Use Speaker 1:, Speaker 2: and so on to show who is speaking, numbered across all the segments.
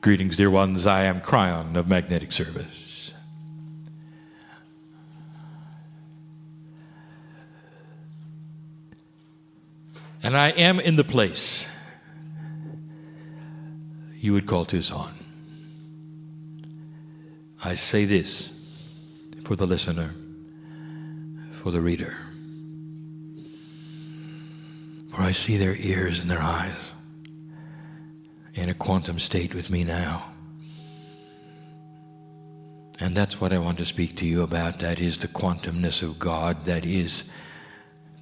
Speaker 1: Greetings, dear ones. I am Kryon of Magnetic Service. And I am in the place you would call Tucson. I say this for the listener, for the reader. For I see their ears and their eyes in a quantum state with me now. And that's what I want to speak to you about. That is the quantumness of God. That is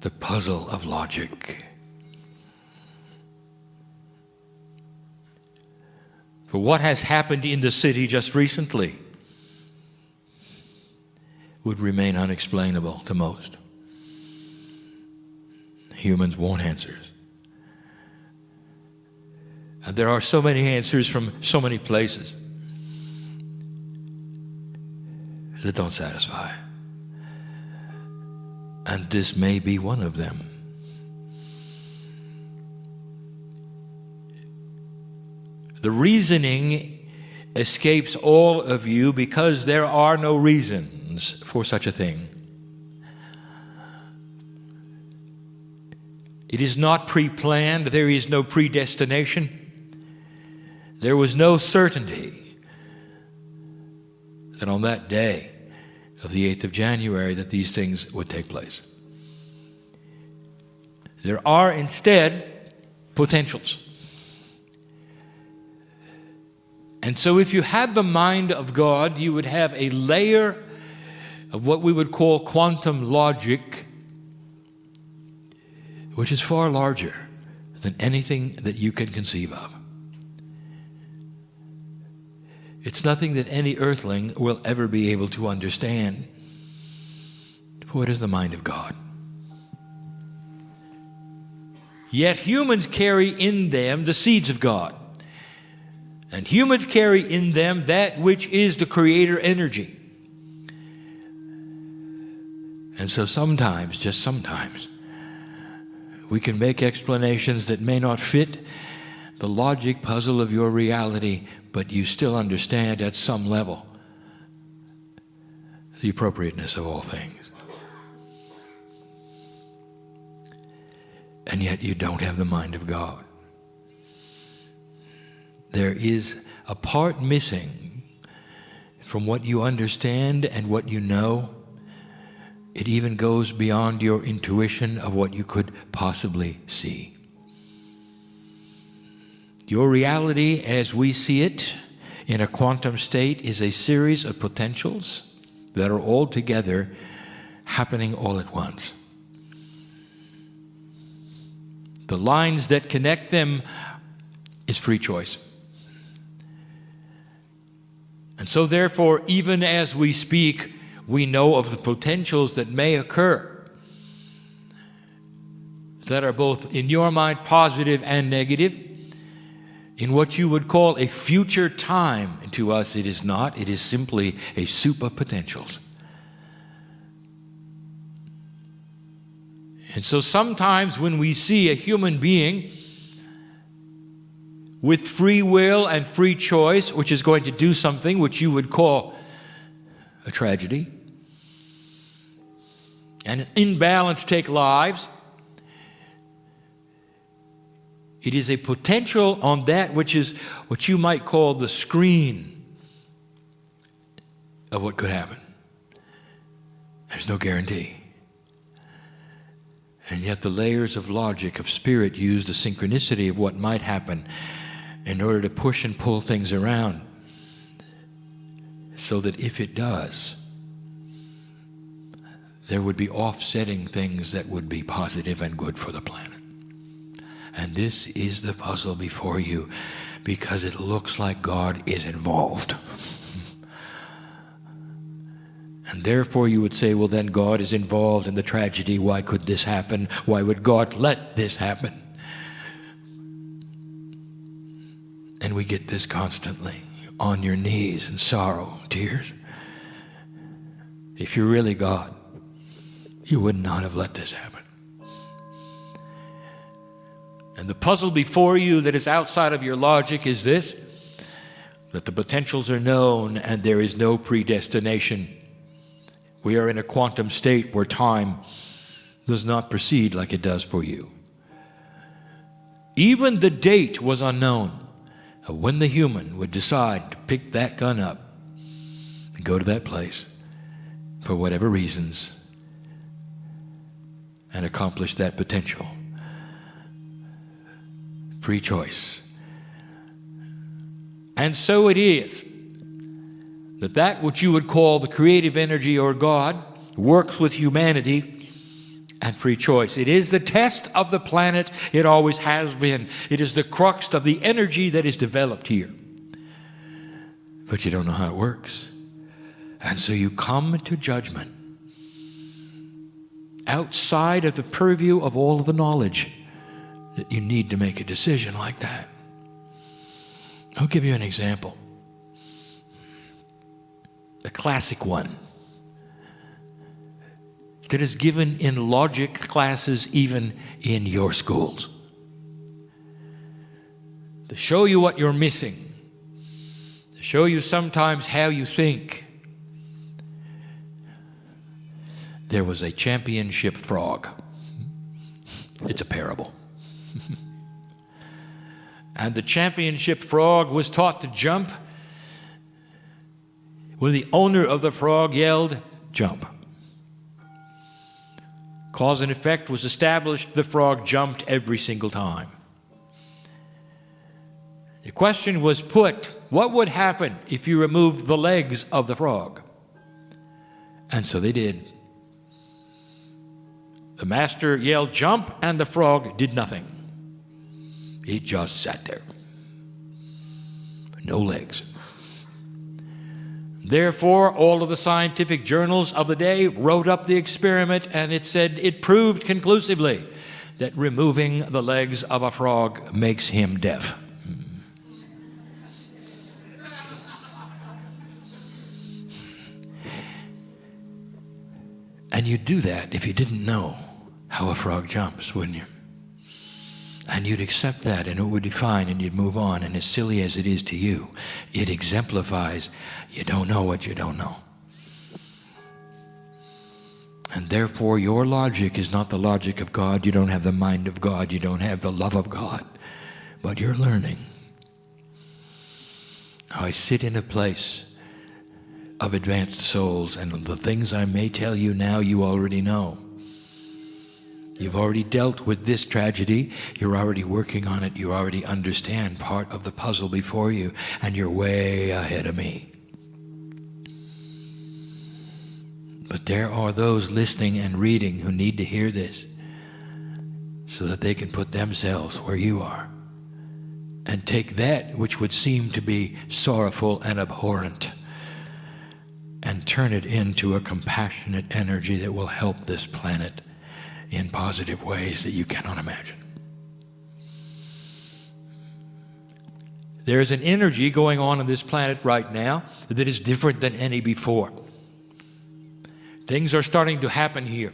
Speaker 1: the puzzle of logic. For what has happened in the city just recently would remain unexplainable to most. Humans want answers. And there are so many answers from so many places that don't satisfy. And this may be one of them. The reasoning escapes all of you because there are no reasons for such a thing. It is not pre-planned. There is no predestination. There was no certainty that on that day of the 8th of January that these things would take place. There are instead potentials. And so if you had the mind of God, you would have a layer of what we would call quantum logic, which is far larger than anything that you can conceive of. It's nothing that any earthling will ever be able to understand. For it is the mind of God. Yet humans carry in them the seeds of God. And humans carry in them that which is the creator energy. And so sometimes, just sometimes, we can make explanations that may not fit the logic puzzle of your reality, but you still understand at some level the appropriateness of all things. And yet you don't have the mind of God. There is a part missing from what you understand and what you know. It even goes beyond your intuition of what you could possibly see. Your reality as we see it in a quantum state is a series of potentials that are all together happening all at once. The lines that connect them is free choice. And so therefore, even as we speak, we know of the potentials that may occur that are both in your mind positive and negative. In what you would call a future time, and to us it is not, it is simply a soup of potentials. And so sometimes when we see a human being with free will and free choice, which is going to do something which you would call a tragedy, and an imbalance take lives, it is a potential on that which is what you might call the screen of what could happen. There's no guarantee. And yet the layers of logic, of spirit, use the synchronicity of what might happen in order to push and pull things around so that if it does, there would be offsetting things that would be positive and good for the planet. And this is the puzzle before you because it looks like God is involved. And therefore you would say, well, then God is involved in the tragedy. Why could this happen? Why would God let this happen? And we get this constantly on your knees in sorrow, tears. If you're really God, you would not have let this happen. And the puzzle before you that is outside of your logic is this. that the potentials are known and there is no predestination. We are in a quantum state where time does not proceed like it does for you. Even the date was unknown of when the human would decide to pick that gun up and go to that place for whatever reasons and accomplish that potential. Free choice. And so it is that which you would call the creative energy or God works with humanity and free choice. It is the test of the planet. It always has been. It is the crux of the energy that is developed here. But you don't know how it works. And so you come to judgment outside of the purview of all of the knowledge that you need to make a decision like that. I'll give you an example. The classic one that is given in logic classes even in your schools. To show you what you're missing. To show you sometimes how you think. There was a championship frog. It's a parable. And the championship frog was taught to jump. When the owner of the frog yelled, "Jump." Cause and effect was established. The frog jumped every single time. The question was put, what would happen if you removed the legs of the frog? And so they did. The master yelled, "Jump," and the frog did nothing. It just sat there. No legs. Therefore, all of the scientific journals of the day wrote up the experiment, and it said it proved conclusively that removing the legs of a frog makes him deaf. And you'd do that if you didn't know how a frog jumps, wouldn't you? And you'd accept that, and it would be fine, and you'd move on. And as silly as it is to you, it exemplifies you don't know what you don't know. And therefore, your logic is not the logic of God. You don't have the mind of God. You don't have the love of God. But you're learning. I sit in a place of advanced souls, and the things I may tell you now, you already know. You've already dealt with this tragedy. You're already working on it. You already understand part of the puzzle before you, and you're way ahead of me. But there are those listening and reading who need to hear this so that they can put themselves where you are and take that which would seem to be sorrowful and abhorrent and turn it into a compassionate energy that will help this planet in positive ways that you cannot imagine. There is an energy going on this planet right now that is different than any before. Things are starting to happen here.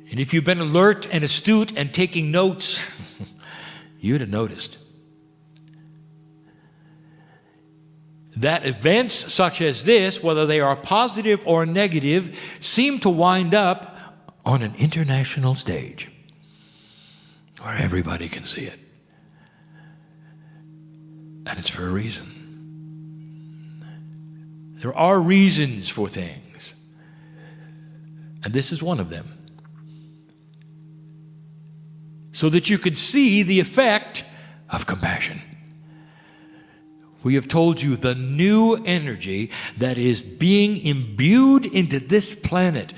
Speaker 1: And if you've been alert and astute and taking notes, you'd have noticed that events such as this, whether they are positive or negative, seem to wind up on an international stage where everybody can see it. And it's for a reason. There are reasons for things. And this is one of them. So that you could see the effect of compassion. We have told you the new energy that is being imbued into this planet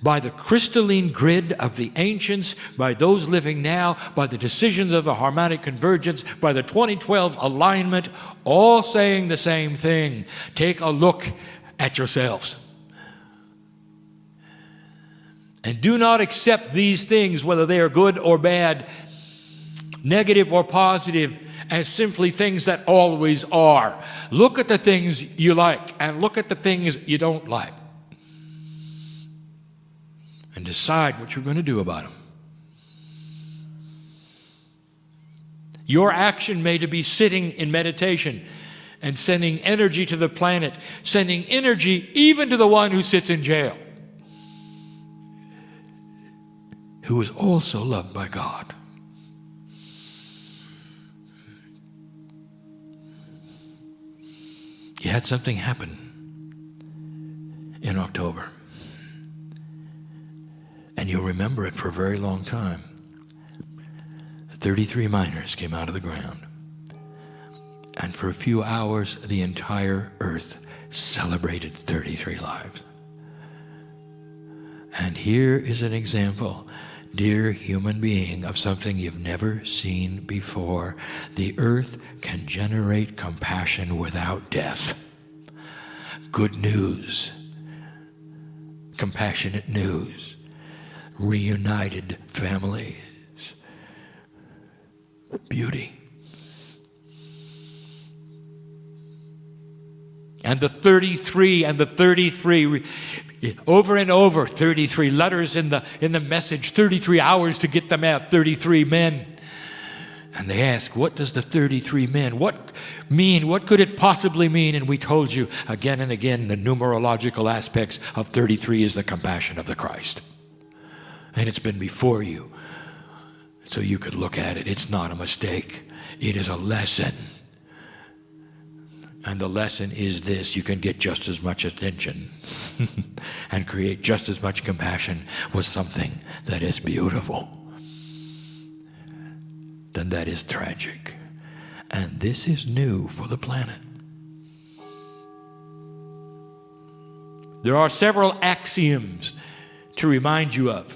Speaker 1: by the crystalline grid of the ancients, by those living now, by the decisions of the harmonic convergence, by the 2012 alignment, all saying the same thing. Take a look at yourselves. And do not accept these things, whether they are good or bad, negative or positive, as simply things that always are. Look at the things you like and look at the things you don't like. And decide what you're going to do about them. Your action may be sitting in meditation and sending energy to the planet, sending energy even to the one who sits in jail, who is also loved by God. You had something happen in October, and you'll remember it for a very long time. 33 miners came out of the ground, and for a few hours the entire earth celebrated 33 lives. And here is an example, dear human being, of something you've never seen before. The earth can generate compassion without death. Good news. Compassionate news. Reunited families. Beauty. And the 33, over and over, 33 letters in the message, 33 hours to get them out, 33 men. And they ask, what does the 33 men, what mean? What could it possibly mean? And we told you again and again, the numerological aspects of 33 is the compassion of the Christ. And it's been before you, so you could look at it. It's not a mistake. It is a lesson. And the lesson is this: you can get just as much attention and create just as much compassion with something that is beautiful than that is tragic. And this is new for the planet. There are several axioms to remind you of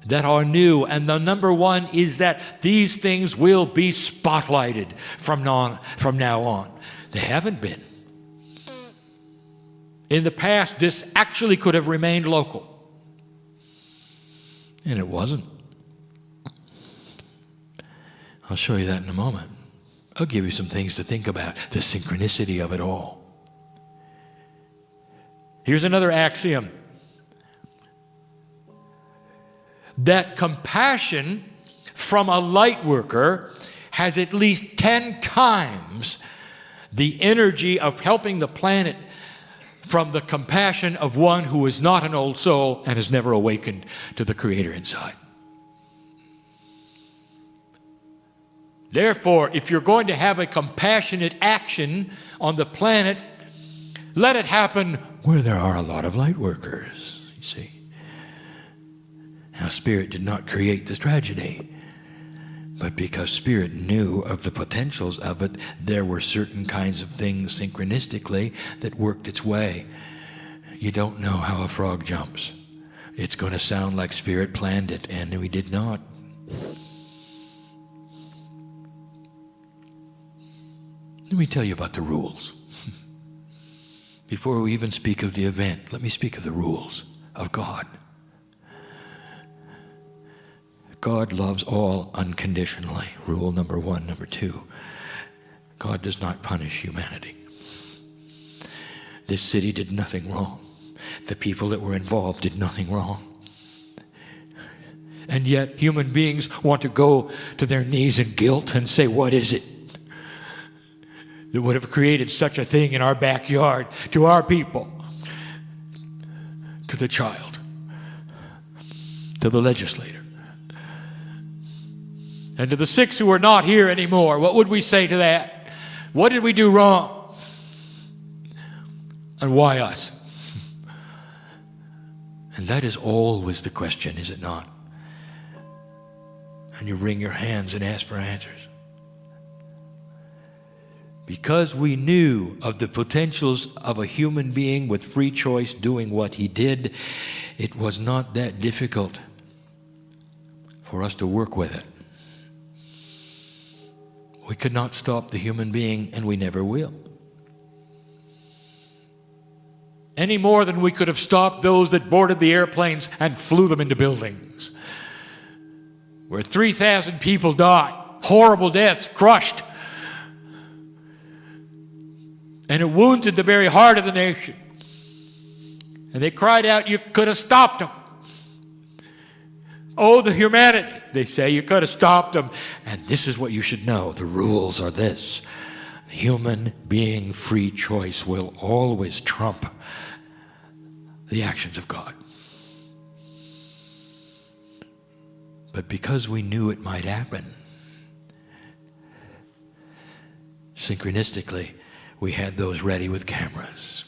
Speaker 1: that are new, and the number one is that these things will be spotlighted from now on. They haven't been. In the past, this actually could have remained local. And it wasn't. I'll show you that in a moment. I'll give you some things to think about, the synchronicity of it all. Here's another axiom. That compassion from a light worker has at least 10 times the energy of helping the planet from the compassion of one who is not an old soul and has never awakened to the Creator inside. Therefore, if you're going to have a compassionate action on the planet, let it happen where there are a lot of light workers, you see. Now, Spirit did not create this tragedy, but because Spirit knew of the potentials of it, there were certain kinds of things synchronistically that worked its way. You don't know how a frog jumps. It's going to sound like Spirit planned it, and we did not. Let me tell you about the rules. Before we even speak of the event, let me speak of the rules of God. God loves all unconditionally. Rule number one. Number two, God does not punish humanity. This city did nothing wrong. The people that were involved did nothing wrong. And yet human beings want to go to their knees in guilt and say, what is it that would have created such a thing in our backyard to our people, to the child, to the legislator, and to the 6 who are not here anymore? What would we say to that? What did we do wrong? And why us? And that is always the question, is it not? And you wring your hands and ask for answers. Because we knew of the potentials of a human being with free choice doing what he did, it was not that difficult for us to work with it. We could not stop the human being, and we never will. Any more than we could have stopped those that boarded the airplanes and flew them into buildings, where 3,000 people died, horrible deaths, crushed. And it wounded the very heart of the nation. And they cried out, you could have stopped them. Oh, the humanity they say. You could have stopped them. And this is what you should know. The rules are this. Human being free choice will always trump the actions of God. But because we knew it might happen, synchronistically, we had those ready with cameras.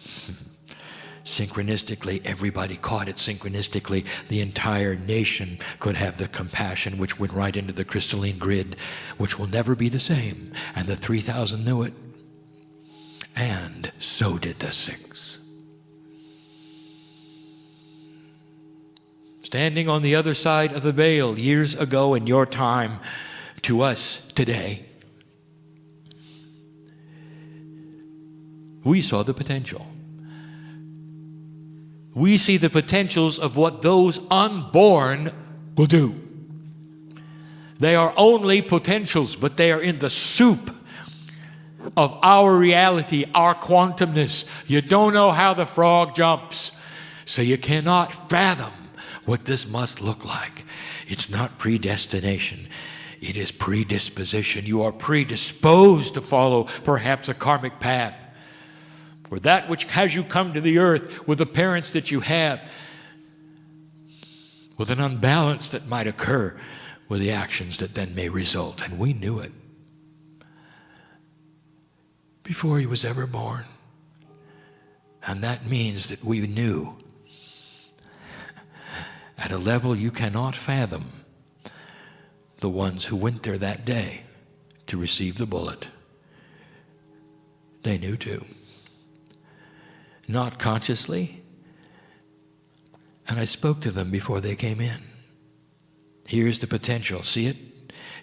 Speaker 1: Synchronistically, everybody caught it. Synchronistically, the entire nation could have the compassion which went right into the crystalline grid, which will never be the same. And the 3,000 knew it. And so did the 6. Standing on the other side of the veil years ago in your time to us today, we saw the potential. We see the potentials of what those unborn will do. They are only potentials, but they are in the soup of our reality, our quantumness. You don't know how the frog jumps, so you cannot fathom what this must look like. It's not predestination. It is predisposition. You are predisposed to follow perhaps a karmic path. For that which has you come to the earth with the parents that you have, with an unbalance that might occur with the actions that then may result. And we knew it before he was ever born. And that means that we knew at a level you cannot fathom the ones who went there that day to receive the bullet. They knew too. Not consciously. And I spoke to them before they came in. Here's the potential. See it?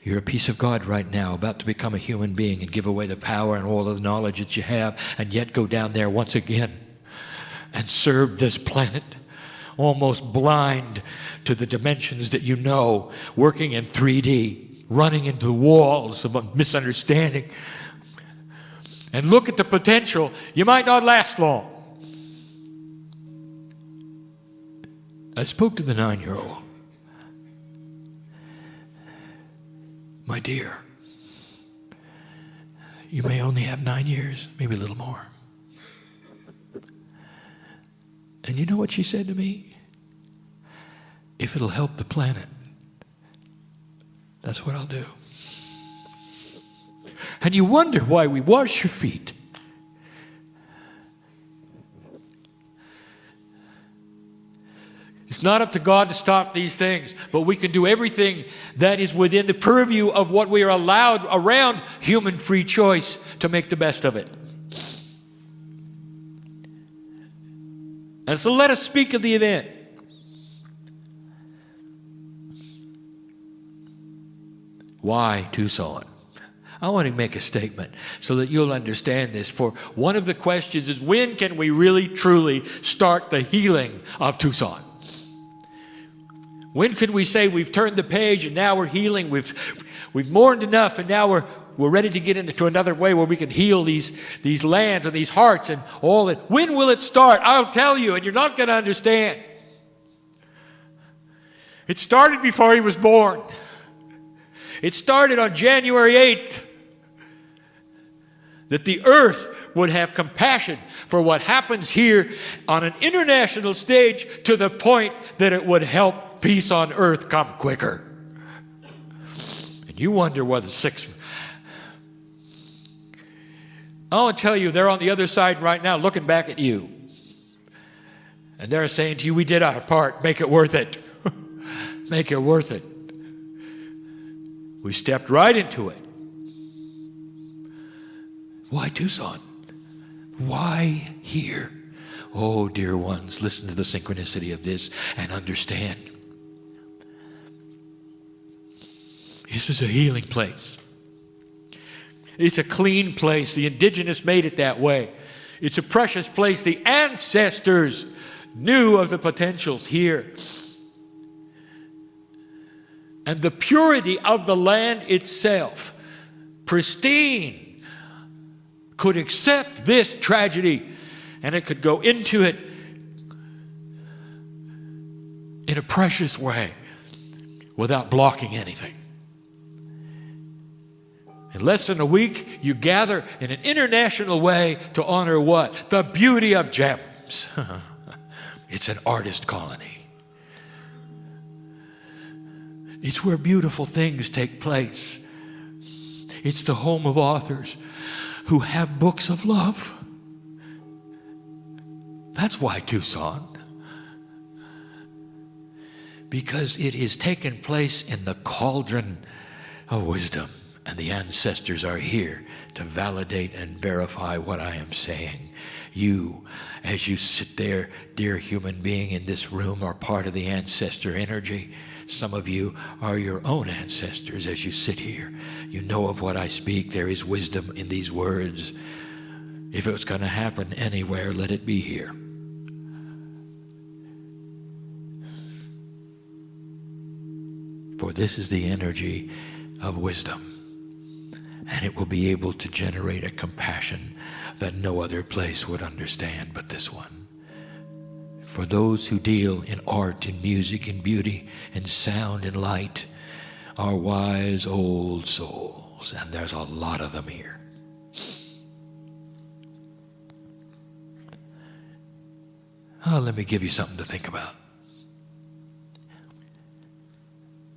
Speaker 1: You're a piece of God right now, about to become a human being and give away the power and all of the knowledge that you have, and yet go down there once again and serve this planet, almost blind to the dimensions that you know, working in 3D, running into the walls of misunderstanding. And look at the potential. You might not last long. I spoke to the 9-year-old. My dear, you may only have 9 years, maybe a little more. And you know what she said to me? If it'll help the planet, that's what I'll do. And you wonder why we wash your feet. It's not up to God to stop these things, but we can do everything that is within the purview of what we are allowed around human free choice to make the best of it. And so let us speak of the event. Why Tucson? I want to make a statement so that you'll understand this. For one of the questions is, when can we really truly start the healing of Tucson? When could we say we've turned the page and now we're healing, we've mourned enough, and now we're ready to get into another way where we can heal these lands and these hearts and all that? When will it start? I'll tell you, and you're not going to understand. It started before he was born. It started on January 8th. That the earth would have compassion for what happens here on an international stage, to the point that it would help peace on earth come quicker. And you wonder whether 6... I want to tell you, they're on the other side right now looking back at you. And they're saying to you, we did our part, make it worth it. Make it worth it. We stepped right into it. Why Tucson? Why here? Oh, dear ones, listen to the synchronicity of this and understand. This is a healing place. It's a clean place. The indigenous made it that way. It's a precious place. The ancestors knew of the potentials here. And the purity of the land itself, pristine, could accept this tragedy, and it could go into it in a precious way, without blocking anything. In less than a week, you gather in an international way to honor what? The beauty of gems. It's an artist colony. It's where beautiful things take place. It's the home of authors who have books of love. That's why Tucson. Because it is taken place in the cauldron of wisdom. And the ancestors are here to validate and verify what I am saying. You, as you sit there, dear human being in this room, are part of the ancestor energy. Some of you are your own ancestors as you sit here. You know of what I speak. There is wisdom in these words. If it's going to happen anywhere, let it be here. For this is the energy of wisdom. And it will be able to generate a compassion that no other place would understand but this one. For those who deal in art, in music, in beauty, in sound, in light, are wise old souls. And there's a lot of them here. Oh, let me give you something to think about.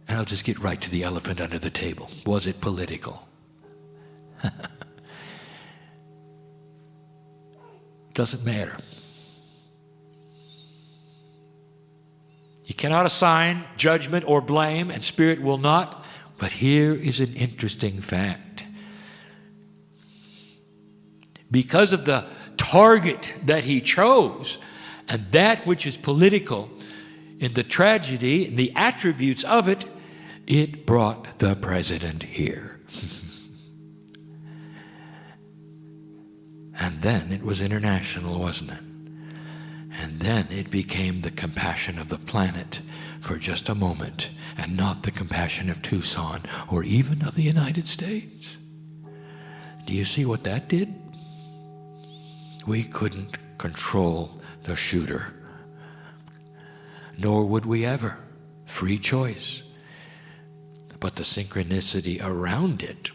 Speaker 1: And I'll just get right to the elephant under the table. Was it political? Doesn't matter. You cannot assign judgment or blame, and Spirit will not. But here is an interesting fact. Because of the target that he chose, and that which is political, in the tragedy and the attributes of it, it brought the president here. And then it was international, wasn't it? And then it became the compassion of the planet for just a moment, and not the compassion of Tucson or even of the United States. Do you see what that did? We couldn't control the shooter, nor would we ever. Free choice. But the synchronicity around it,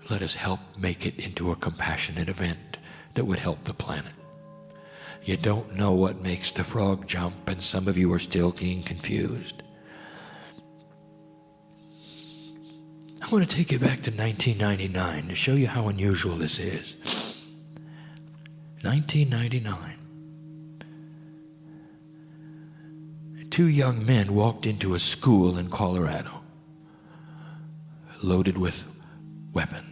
Speaker 1: let us help make it into a compassionate event that would help the planet. You don't know what makes the frog jump, and some of you are still being confused. I want to take you back to 1999 to show you how unusual this is. 1999. Two young men walked into a school in Colorado, loaded with weapons.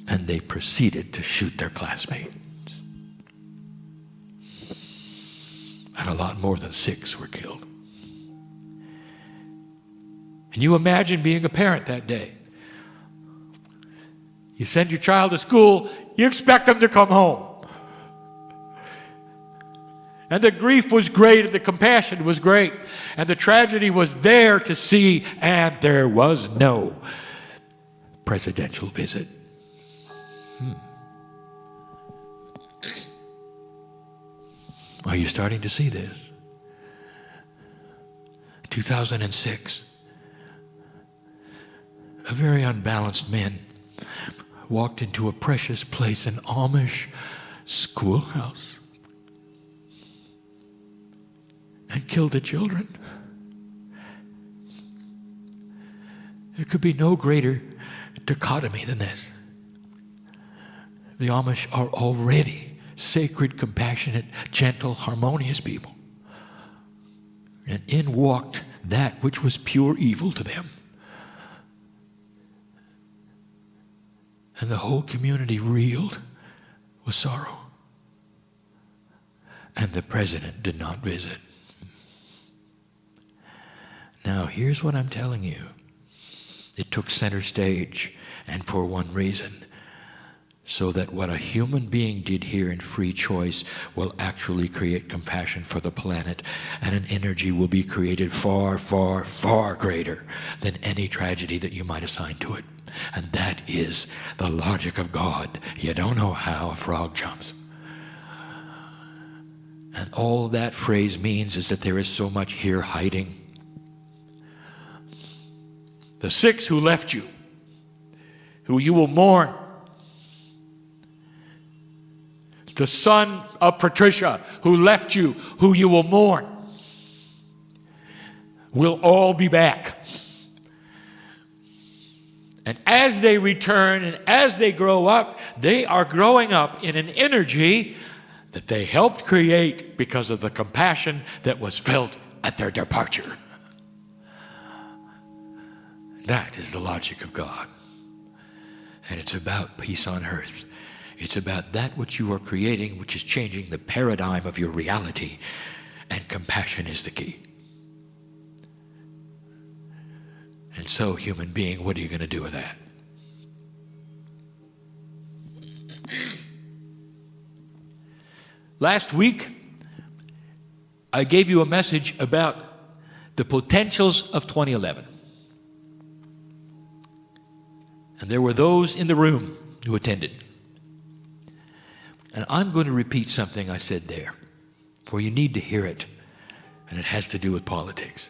Speaker 1: And they proceeded to shoot their classmates. And a lot more than 6 were killed. And you imagine being a parent that day. You send your child to school, you expect them to come home. And the grief was great, and the compassion was great, and the tragedy was there to see, and there was no presidential visit. Are you starting to see this? 2006. A very unbalanced man walked into a precious place, an Amish schoolhouse, and killed the children. There could be no greater dichotomy than this. The Amish are already sacred, compassionate, gentle, harmonious people. And in walked that which was pure evil to them. And the whole community reeled with sorrow. And the president did not visit. Now, here's what I'm telling you. It took center stage, and for one reason. So that what a human being did here in free choice will actually create compassion for the planet, and an energy will be created far, far, far greater than any tragedy that you might assign to it. And that is the logic of God. You don't know how a frog jumps. And all that phrase means is that there is so much here hiding. The 6 who left you, who you will mourn. The son of Patricia who left you, who you will mourn, will all be back. And as they return and as they grow up, they are growing up in an energy that they helped create because of the compassion that was felt at their departure. That is the logic of God. And it's about peace on earth. It's about that which you are creating, which is changing the paradigm of your reality. And compassion is the key. And so, human being, what are you going to do with that? Last week, I gave you a message about the potentials of 2011. And there were those in the room who attended. And I'm going to repeat something I said there, for you need to hear it, and it has to do with politics.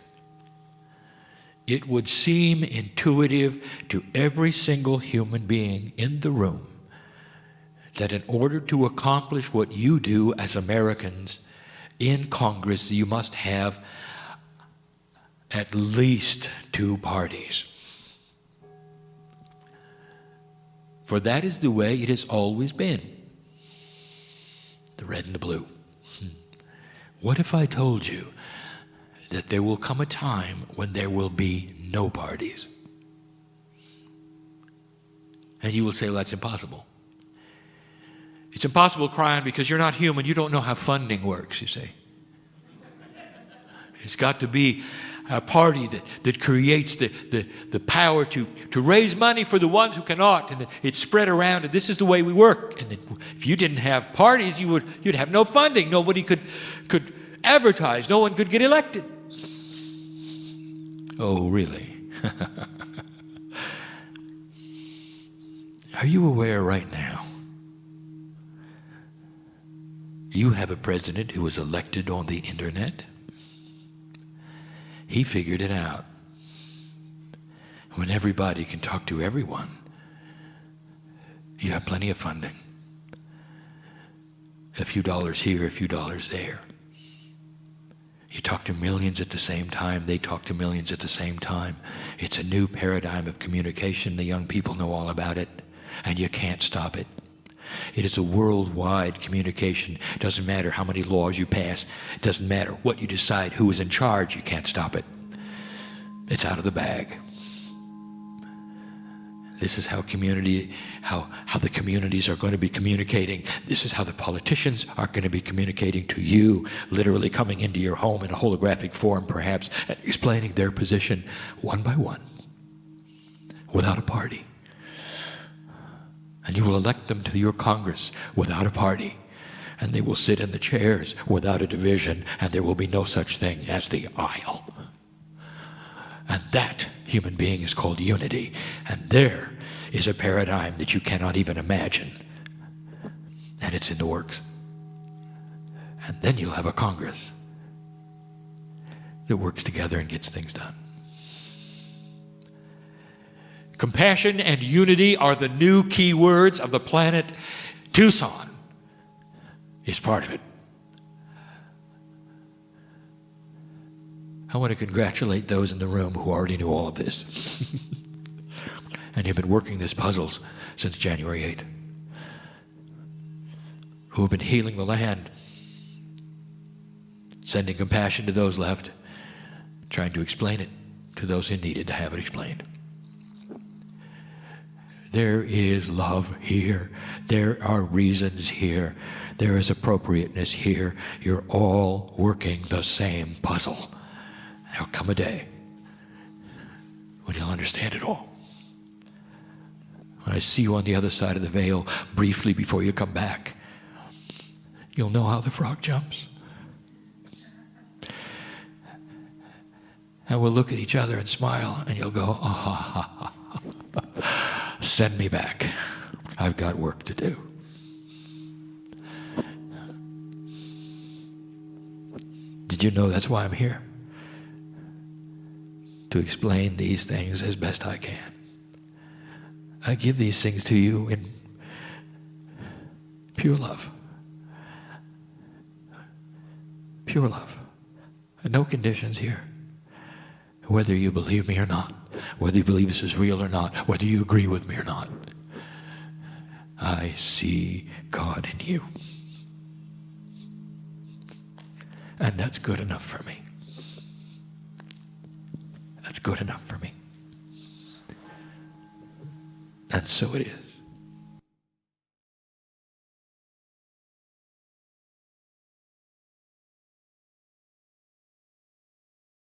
Speaker 1: It would seem intuitive to every single human being in the room that in order to accomplish what you do as Americans in Congress, you must have at least 2 parties. For that is the way it has always been. The red and the blue. What if I told you that there will come a time when there will be no parties? And you will say, well, that's impossible. It's impossible, Kryon, because you're not human. You don't know how funding works, you see. It's got to be a party that creates the power to raise money for the ones who cannot, and it's spread around, and this is the way we work. And if you didn't have parties, you'd have no funding. Nobody could advertise. No one could get elected. Oh, really? Are you aware right now? You have a president who was elected on the internet. He figured it out. When everybody can talk to everyone, you have plenty of funding. A few dollars here, a few dollars there. You talk to millions at the same time. They talk to millions at the same time. It's a new paradigm of communication. The young people know all about it, and you can't stop it. It is a worldwide communication. It doesn't matter how many laws you pass. It doesn't matter what you decide, who is in charge. You can't stop it. It's out of the bag. This is how the communities are going to be communicating. This is how the politicians are going to be communicating to you, literally coming into your home in a holographic form, perhaps, and explaining their position one by one, without a party. And you will elect them to your Congress without a party. And they will sit in the chairs without a division, and there will be no such thing as the aisle. And that, human being, is called unity. And there is a paradigm that you cannot even imagine. And it's in the works. And then you'll have a Congress that works together and gets things done. Compassion and unity are the new key words of the planet. Tucson is part of it. I want to congratulate those in the room who already knew all of this. And have been working these puzzles since January 8th. Who have been healing the land, sending compassion to those left, trying to explain it to those who needed to have it explained. There is love here. There are reasons here. There is appropriateness here. You're all working the same puzzle. There'll come a day when you'll understand it all. When I see you on the other side of the veil briefly before you come back, you'll know how the frog jumps. And we'll look at each other and smile, and you'll go, ah, ha, ha, ha. Send me back. I've got work to do. Did you know that's why I'm here? To explain these things as best I can. I give these things to you in pure love. Pure love. And no conditions here. Whether you believe me or not, whether you believe this is real or not, whether you agree with me or not, I see God in you. And that's good enough for me. That's good enough for me. And so it is.